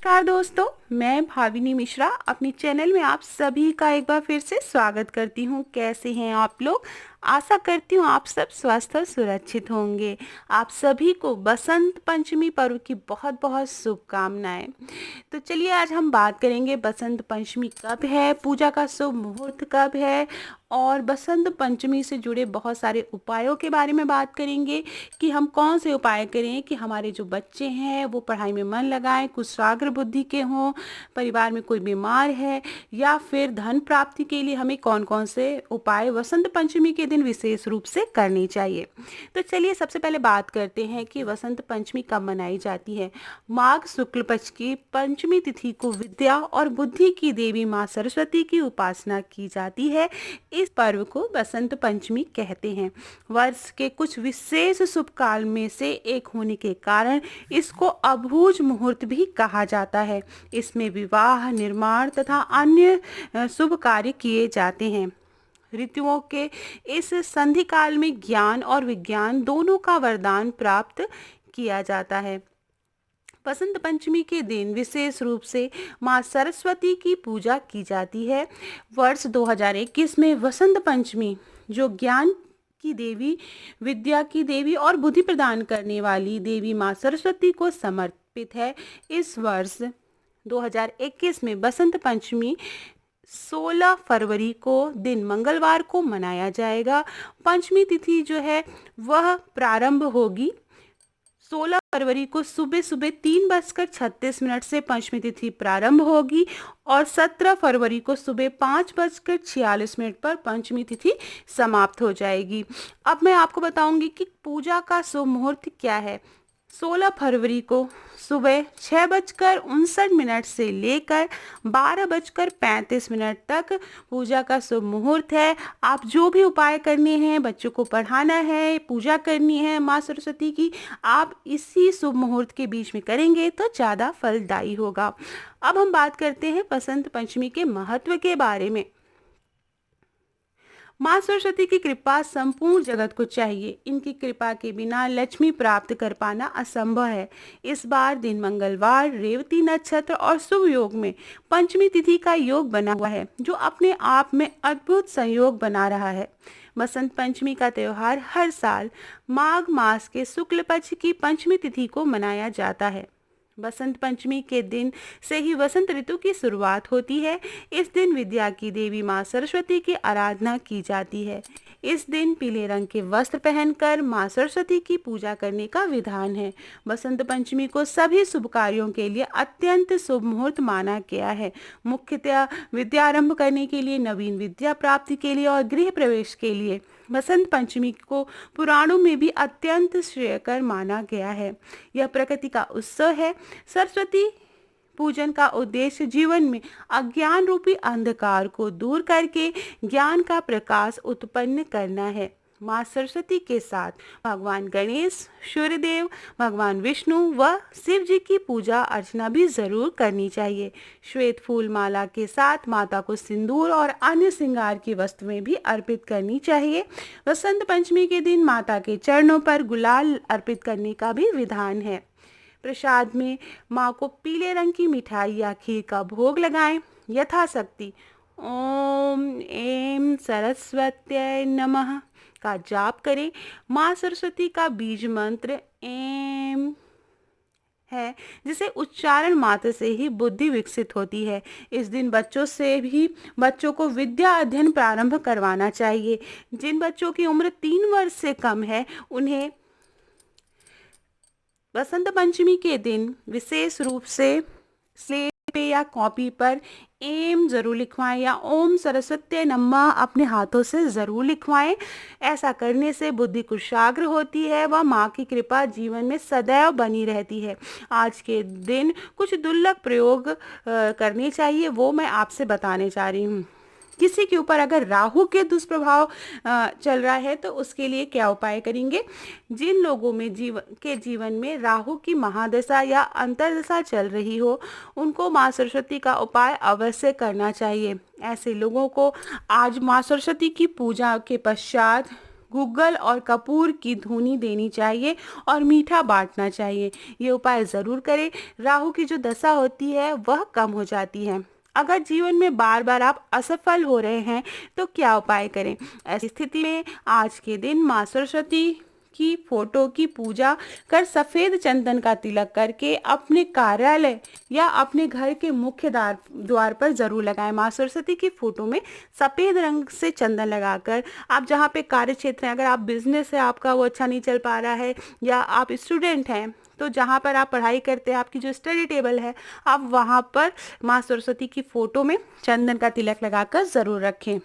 नमस्कार दोस्तों, मैं भाविनी मिश्रा अपनी चैनल में आप सभी का एक बार फिर से स्वागत करती हूँ। कैसे हैं आप लोग? आशा करती हूँ आप सब स्वस्थ और सुरक्षित होंगे। आप सभी को बसंत पंचमी पर्व की बहुत बहुत शुभकामनाएं। तो चलिए आज हम बात करेंगे बसंत पंचमी कब है, पूजा का शुभ मुहूर्त कब है और बसंत पंचमी से जुड़े बहुत सारे उपायों के बारे में बात करेंगे कि हम कौन से उपाय करें कि हमारे जो बच्चे हैं वो पढ़ाई में मन लगाएं, कुशाग्र बुद्धि के हों, परिवार में कोई बीमार है या फिर धन प्राप्ति के लिए हमें कौन कौन से उपाय वसंत पंचमी के दिन विशेष रूप से करने चाहिए। तो चलिए सबसे पहले बात करते हैं कि वसंत पंचमी कब मनाई जाती है। माघ शुक्ल पक्ष की पंचमी तिथि को विद्या और बुद्धि की देवी माँ सरस्वती की उपासना की जाती है। इस पर्व को बसंत पंचमी कहते हैं। वर्ष के कुछ विशेष शुभ काल में से एक होने के कारण इसको अभूज मुहूर्त भी कहा जाता है। इसमें विवाह, निर्माण तथा अन्य शुभ कार्य किए जाते हैं। ऋतुओं के इस संधि काल में ज्ञान और विज्ञान दोनों का वरदान प्राप्त किया जाता है। बसंत पंचमी के दिन विशेष रूप से माँ सरस्वती की पूजा की जाती है। वर्ष 2021 में वसंत पंचमी जो ज्ञान की देवी, विद्या की देवी और बुद्धि प्रदान करने वाली देवी माँ सरस्वती को समर्पित है। इस वर्ष 2021 में बसंत पंचमी 16 फरवरी को दिन मंगलवार को मनाया जाएगा। पंचमी तिथि जो है वह प्रारंभ होगी 16 फरवरी को सुबह सुबह 3:36 से पंचमी तिथि प्रारंभ होगी और 17 फरवरी को सुबह 5:46 पर पंचमी तिथि समाप्त हो जाएगी। अब मैं आपको बताऊंगी कि पूजा का शुभ मुहूर्त क्या है। 16 फरवरी को सुबह 6:59 से लेकर 12:35 तक पूजा का शुभ मुहूर्त है। आप जो भी उपाय करने हैं, बच्चों को पढ़ाना है, पूजा करनी है माँ सरस्वती की, आप इसी शुभ मुहूर्त के बीच में करेंगे तो ज़्यादा फलदायी होगा। अब हम बात करते हैं बसंत पंचमी के महत्व के बारे में। माँ सरस्वती की कृपा संपूर्ण जगत को चाहिए। इनकी कृपा के बिना लक्ष्मी प्राप्त कर पाना असंभव है। इस बार दिन मंगलवार, रेवती नक्षत्र और शुभ योग में पंचमी तिथि का योग बना हुआ है, जो अपने आप में अद्भुत संयोग बना रहा है। बसंत पंचमी का त्यौहार हर साल माघ मास के शुक्ल पक्ष की पंचमी तिथि को मनाया जाता है। बसंत पंचमी के दिन से ही वसंत ऋतु की शुरुआत होती है। इस दिन विद्या की देवी माँ सरस्वती की आराधना की जाती है। इस दिन पीले रंग के वस्त्र पहनकर माँ सरस्वती की पूजा करने का विधान है। बसंत पंचमी को सभी शुभ कार्यों के लिए अत्यंत शुभ मुहूर्त माना गया है। मुख्यतः विद्यारंभ करने के लिए, नवीन विद्या प्राप्ति के लिए और गृह प्रवेश के लिए बसंत पंचमी को पुराणों में भी अत्यंत श्रेयकर माना गया है। यह प्रकृति का उत्सव है। सरस्वती पूजन का उद्देश्य जीवन में अज्ञान रूपी अंधकार को दूर करके ज्ञान का प्रकाश उत्पन्न करना है। माँ सरस्वती के साथ भगवान गणेश, सूर्यदेव, भगवान विष्णु व शिव जी की पूजा अर्चना भी जरूर करनी चाहिए। श्वेत फूल माला के साथ माता को सिंदूर और अन्य श्रृंगार की वस्तुएं भी अर्पित करनी चाहिए। बसंत पंचमी के दिन माता के चरणों पर गुलाल अर्पित करने का भी विधान है। प्रसाद में माँ को पीले रंग की मिठाई या खीर का भोग लगाएं। यथाशक्ति ओम ऐं सरस्वत्यै नमः का जाप करें। माँ सरस्वती का बीज मंत्र ऐं है, जिसे उच्चारण मात्र से ही बुद्धि विकसित होती है। इस दिन बच्चों को विद्या अध्ययन प्रारंभ करवाना चाहिए। जिन बच्चों की उम्र 3 वर्ष से कम है उन्हें बसंत पंचमी के दिन विशेष रूप से स्लेट पे या कॉपी पर एम जरूर लिखवाएं या ओम सरस्वती नमः अपने हाथों से जरूर लिखवाएं। ऐसा करने से बुद्धि कुशाग्र होती है व माँ की कृपा जीवन में सदैव बनी रहती है। आज के दिन कुछ दुर्लभ प्रयोग करने चाहिए, वो मैं आपसे बताने जा रही हूँ। किसी के ऊपर अगर राहु के दुष्प्रभाव चल रहा है तो उसके लिए क्या उपाय करेंगे। जिन लोगों में जीवन में राहु की महादशा या अंतर्दशा चल रही हो, उनको माँ सरस्वती का उपाय अवश्य करना चाहिए। ऐसे लोगों को आज माँ सरस्वती की पूजा के पश्चात गूगल और कपूर की धुनी देनी चाहिए और मीठा बांटना चाहिए। ये उपाय ज़रूर करें। राहु की जो दशा होती है वह कम हो जाती है। अगर जीवन में बार बार आप असफल हो रहे हैं तो क्या उपाय करें? ऐसी स्थिति में आज के दिन माँ सरस्वती की फोटो की पूजा कर सफेद चंदन का तिलक करके अपने कार्यालय या अपने घर के मुख्य द्वार पर जरूर लगाएं। माँ सरस्वती की फोटो में सफेद रंग से चंदन लगाकर आप जहाँ पे कार्य क्षेत्र है, अगर आप बिजनेस है आपका वो अच्छा नहीं चल पा रहा है, या आप स्टूडेंट हैं तो जहाँ पर आप पढ़ाई करते हैं आपकी जो स्टडी टेबल है आप वहाँ पर माँ सरस्वती की फोटो में चंदन का तिलक लगाकर ज़रूर रखें।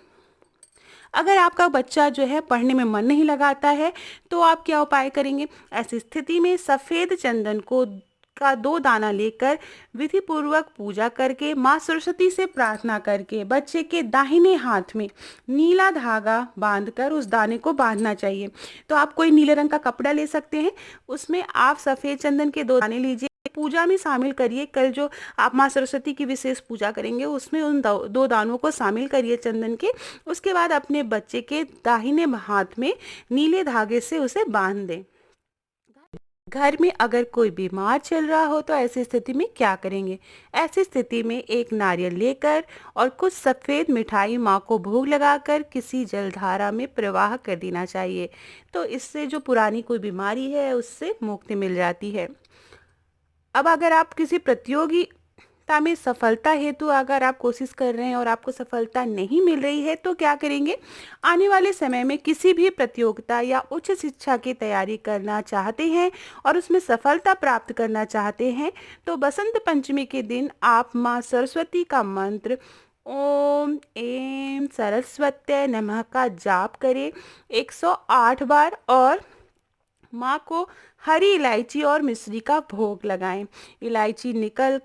अगर आपका बच्चा जो है पढ़ने में मन नहीं लगाता है तो आप क्या उपाय करेंगे? ऐसी स्थिति में सफ़ेद चंदन को का 2 दाना लेकर विधि पूर्वक पूजा करके माँ सरस्वती से प्रार्थना करके बच्चे के दाहिने हाथ में नीला धागा बांधकर उस दाने को बांधना चाहिए। तो आप कोई नीले रंग का कपड़ा ले सकते हैं, उसमें आप सफ़ेद चंदन के 2 दाने लीजिए, पूजा में शामिल करिए। कल जो आप माँ सरस्वती की विशेष पूजा करेंगे उसमें उन 2 दानों को शामिल करिए चंदन के। उसके बाद अपने बच्चे के दाहिने हाथ में नीले धागे से उसे बांध दें। घर में अगर कोई बीमार चल रहा हो तो ऐसी स्थिति में क्या करेंगे? ऐसी स्थिति में एक नारियल लेकर और कुछ सफ़ेद मिठाई माँ को भोग लगाकर किसी जलधारा में प्रवाह कर देना चाहिए। तो इससे जो पुरानी कोई बीमारी है उससे मुक्ति मिल जाती है। अब अगर आप किसी प्रतियोगिता में सफलता हेतु अगर आप कोशिश कर रहे हैं और आपको सफलता नहीं मिल रही है तो क्या करेंगे? आने वाले समय में किसी भी प्रतियोगिता या उच्च शिक्षा की तैयारी करना चाहते हैं और उसमें सफलता प्राप्त करना चाहते हैं तो बसंत पंचमी के दिन आप माँ सरस्वती का मंत्र ओम ऐं सरस्वत्यै नमः का जाप करें 108 बार और माँ को हरी इलायची और मिश्री का भोग लगाएं। इलायची निकाल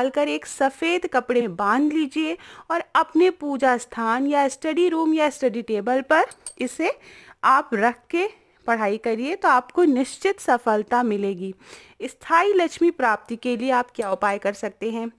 कर एक सफ़ेद कपड़े में बांध लीजिए और अपने पूजा स्थान या स्टडी रूम या स्टडी टेबल पर इसे आप रख के पढ़ाई करिए तो आपको निश्चित सफलता मिलेगी। स्थायी लक्ष्मी प्राप्ति के लिए आप क्या उपाय कर सकते हैं?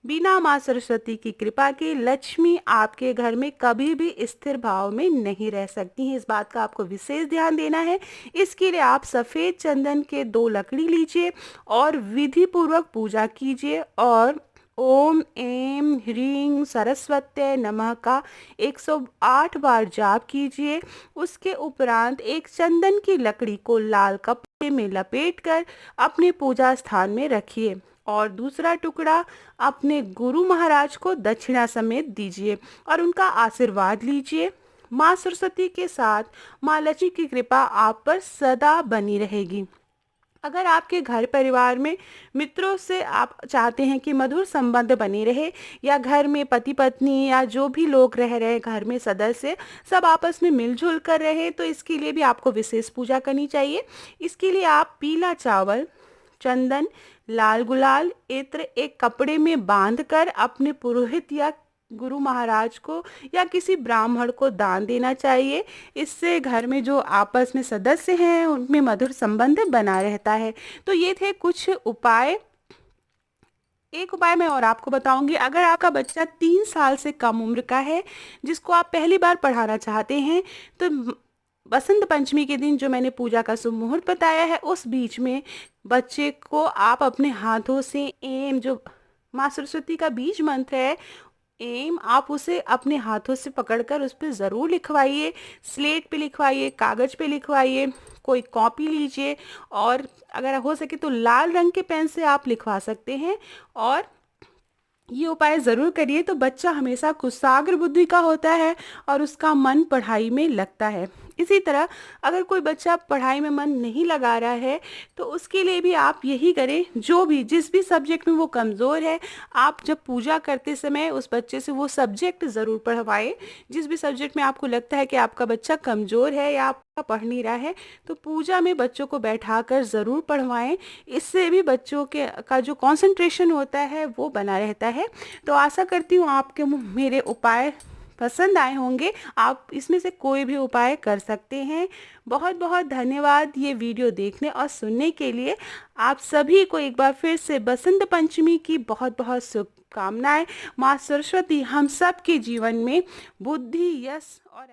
बिना माँ सरस्वती की कृपा के लक्ष्मी आपके घर में कभी भी स्थिर भाव में नहीं रह सकती हैं। इस बात का आपको विशेष ध्यान देना है। इसके लिए आप सफ़ेद चंदन के 2 लकड़ी लीजिए और विधि पूर्वक पूजा कीजिए और ओम ऐं ह्रीं सरस्वत्यै नमः का 108 बार जाप कीजिए। उसके उपरांत एक चंदन की लकड़ी को लाल कपड़े में लपेटकर अपने पूजा स्थान में रखिए और दूसरा टुकड़ा अपने गुरु महाराज को दक्षिणा समेत दीजिए और उनका आशीर्वाद लीजिए। माँ सरस्वती के साथ माँ लक्ष्मी की कृपा आप पर सदा बनी रहेगी। अगर आपके घर परिवार में मित्रों से आप चाहते हैं कि मधुर संबंध बने रहे या घर में पति पत्नी या जो भी लोग रह रहे हैं घर में सदस्य सब आपस में मिलजुल कर रहे तो इसके लिए भी आपको विशेष पूजा करनी चाहिए। इसके लिए आप पीला चावल, चंदन, लाल गुलाल, इत्र एक कपड़े में बांधकर अपने पुरोहित या गुरु महाराज को या किसी ब्राह्मण को दान देना चाहिए। इससे घर में जो आपस में सदस्य हैं उनमें मधुर संबंध बना रहता है। तो ये थे कुछ उपाय। एक उपाय मैं और आपको बताऊंगी। अगर आपका बच्चा 3 साल से कम उम्र का है जिसको आप पहली बार पढ़ाना चाहते हैं तो बसंत पंचमी के दिन जो मैंने पूजा का शुभ मुहूर्त बताया है उस बीच में बच्चे को आप अपने हाथों से एम जो माँ सरस्वती का बीज मंत्र है एम आप उसे अपने हाथों से पकड़कर उस पर ज़रूर लिखवाइए। स्लेट पे लिखवाइए, कागज़ पे लिखवाइए, कोई कॉपी लीजिए और अगर हो सके तो लाल रंग के पेन से आप लिखवा सकते हैं और ये उपाय ज़रूर करिए तो बच्चा हमेशा कुशाग्र बुद्धि का होता है और उसका मन पढ़ाई में लगता है। इसी तरह अगर कोई बच्चा पढ़ाई में मन नहीं लगा रहा है तो उसके लिए भी आप यही करें, जिस भी सब्जेक्ट में वो कमज़ोर है आप जब पूजा करते समय उस बच्चे से वो सब्जेक्ट ज़रूर पढ़वाएं। जिस भी सब्जेक्ट में आपको लगता है कि आपका बच्चा कमज़ोर है या आपका पढ़ नहीं रहा है तो पूजा में बच्चों को बैठाकर ज़रूर पढ़वाएं। इससे भी बच्चों का जो कंसंट्रेशन होता है वो बना रहता है। तो आशा करती हूँ आपके मेरे उपाय पसंद आए होंगे। आप इसमें से कोई भी उपाय कर सकते हैं। बहुत बहुत धन्यवाद ये वीडियो देखने और सुनने के लिए। आप सभी को एक बार फिर से बसंत पंचमी की बहुत बहुत शुभकामनाएं। माँ सरस्वती हम सब के जीवन में बुद्धि, यश और